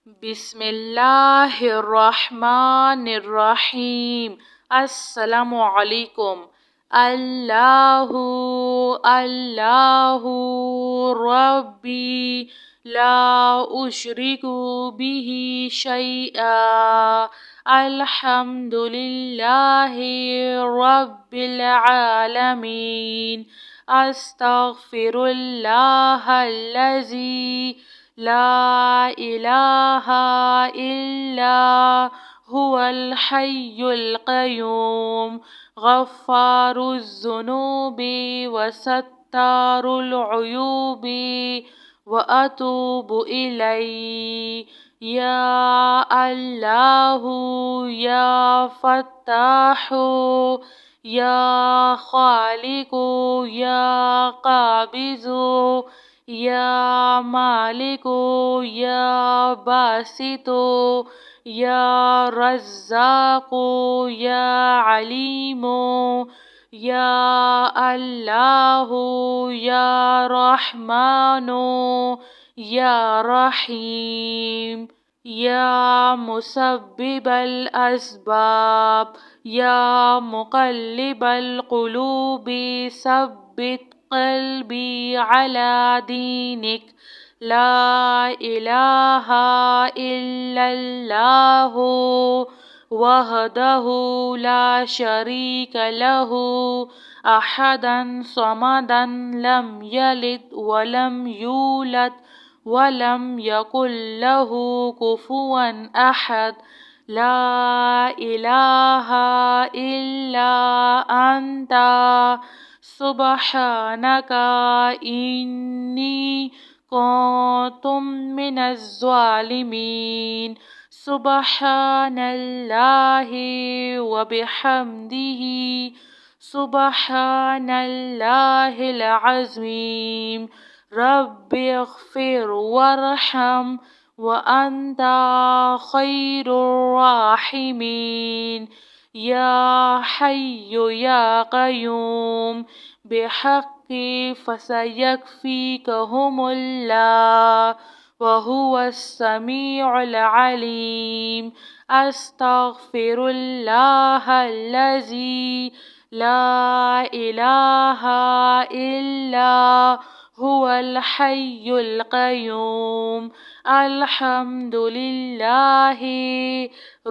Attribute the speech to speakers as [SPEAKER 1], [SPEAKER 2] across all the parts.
[SPEAKER 1] بسم اللہ الرحمن الرحیم۔ السلام علیکم۔ اللہ اللہ ربی لا اشرک بہ شیئا، الحمد للہ رب العالمین، استغفر اللہ الذی لا الہ الا هو الحی القیوم، غفار الذنوب وستار العیوب واتوب الیہ، یا اللہ یا فتاح یا خالق یا قابض یا مالک یا باسط یا رزاق یا علیم، یا اللہ یا رحمن یا رحیم، یا مسبب الاسباب یا مقلب القلوب ثبت قلبی علی دینک، لا الہ الا اللہ وحدہ لا شریک لہ، احدا صمدا لم یلد ولم یولد ولم یکن لہ کفوا احد، لا الہ الا انت سبحانک انی کنت من الظالمین، سبحان اللہ وبحمدہ، سبحان اللہ العظیم، رب اغفر وارحم وانت خیر الراحمین، یا حی یا قیوم بحق فسیکفیکہم اللہ وہو السمیع العلیم، استغفر اللہ الذی لا الہ الا هو الحی القیوم، الحمد للہ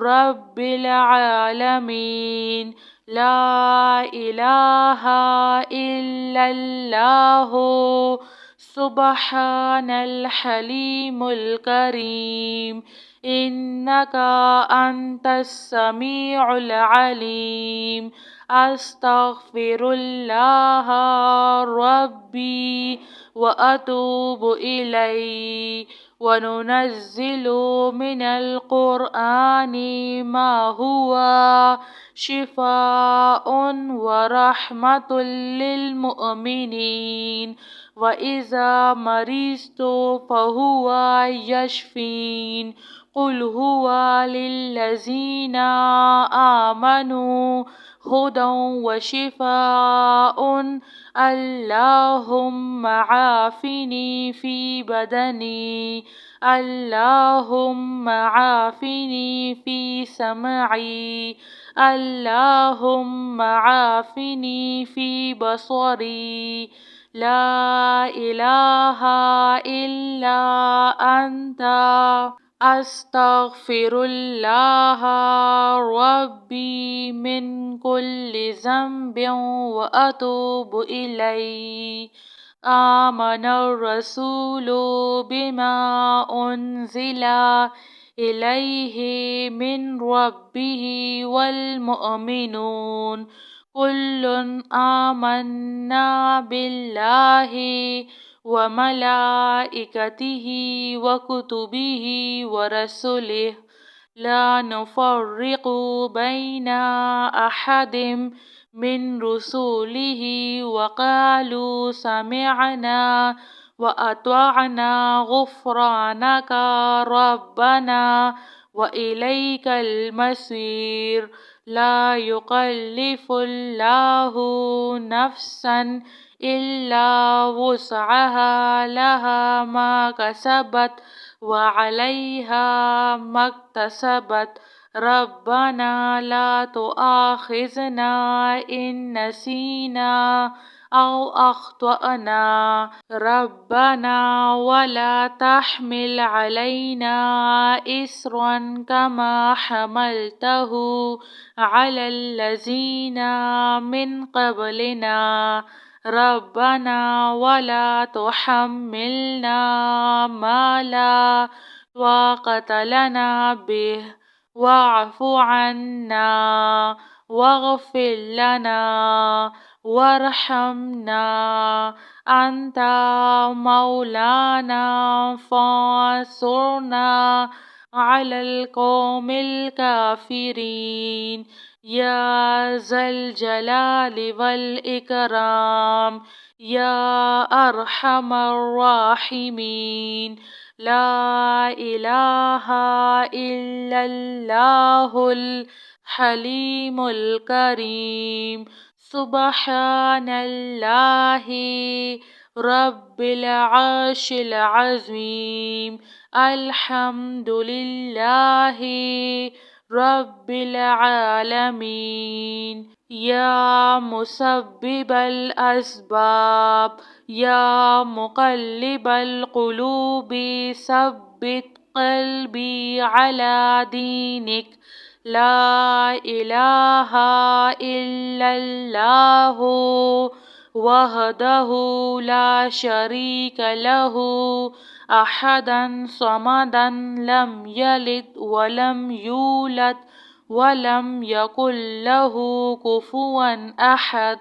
[SPEAKER 1] رب العالمین، لا الہ الا اللہ سبحان الحلیم الکریم، انک انت السمیع العلیم، استغفر اللہ ربی واتوب الیہ، وننزل من القرآن ما هو شفاء ورحمة للمؤمنين، وإذا مرضت فهو يشفين، قل هو للذين آمنوا هدى وشفاء، اللهم عافني في بدني، اللهم عافني في سمعي، اللهم عافني في بصري، لا إله إلا أنت استغفر اللہ ربی من كل ذنب واتوب الیہ، آمن الرسول بما انزل الیہ من ربہ والمؤمنون کل آمنا باللہ وملائکتہ وکتبہ ورسلہ، لا نفرق بین احد من رسولہ، وقالوا سمعنا وأطعنا غفرانك ربنا وإليك المصير، لا يكلف الله نفسا إلا وسعها، لها ما كسبت وعليها ما اكتسبت ربنا لا تؤاخذنا إن نسينا أو أخطأنا ربنا ولا تحمل علينا إصرا كما حملته على الذين من قبلنا ربنا ولا تحملنا ما لا طاقة لنا به واعف عنا واغفر لنا وارحمنا أنت مولانا فانصرنا على القوم الكافرين يا ذا الجلال والإكرام يا أرحم الراحمين لا إله إلا الله الحليم الكريم سبحان الله رب العرش العظيم الحمد لله رب العالمين يا مسبب الأسباب يا مقلب القلوب ثبت قلبي على دينك لا إله إلا الله وحده لا شريك له أحدا صمدا لم يلد ولم يولد ولم يكن له كفوا أحد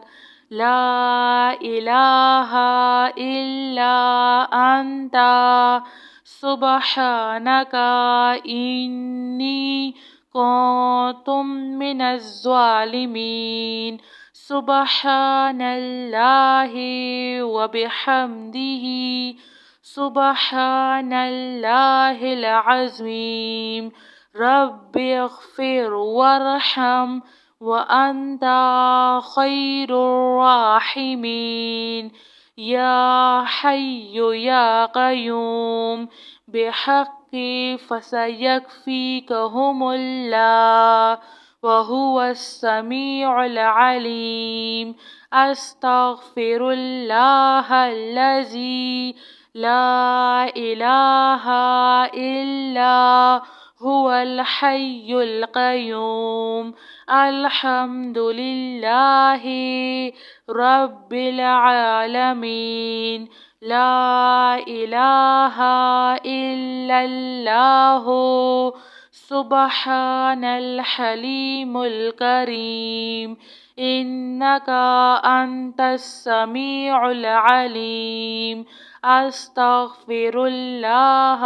[SPEAKER 1] لا إله إلا أنت سبحانك إني كنت من الظالمين سبحان الله وبحمده سبحان الله العظيم رب اغفر وارحم وأنت خير الراحمين يا حي يا قيوم بحق فسيكفيكهم الله وهو السميع العليم أستغفر الله الذي لا إله إلا هو الحي القيوم الحمد لله رب العالمين لا إله إلا الله سبحان الحليم الكريم إنك أنت السميع العليم أستغفر الله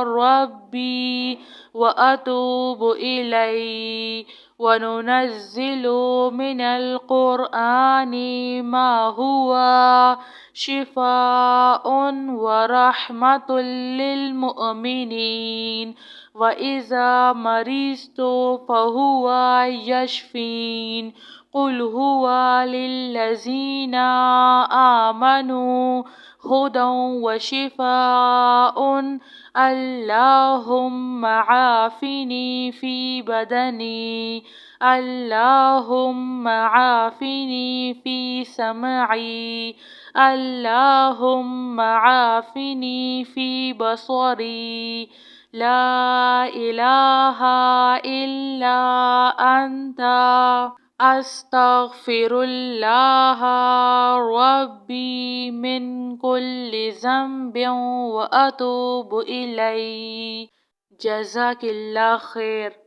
[SPEAKER 1] ربي وأتوب إليه وننزل من القرآن ما هو شفاء ورحمة للمؤمنين وإذا مرضت فهو يشفين قل هو للذين آمنوا هدى وشفاء اللهم عافني في بدني اللهم عافني في سمعي اللهم عافني في بصري لا إله إلا أنت أستغفر الله ربي من كل ذنب وأتوب إليه جزاك الله خير.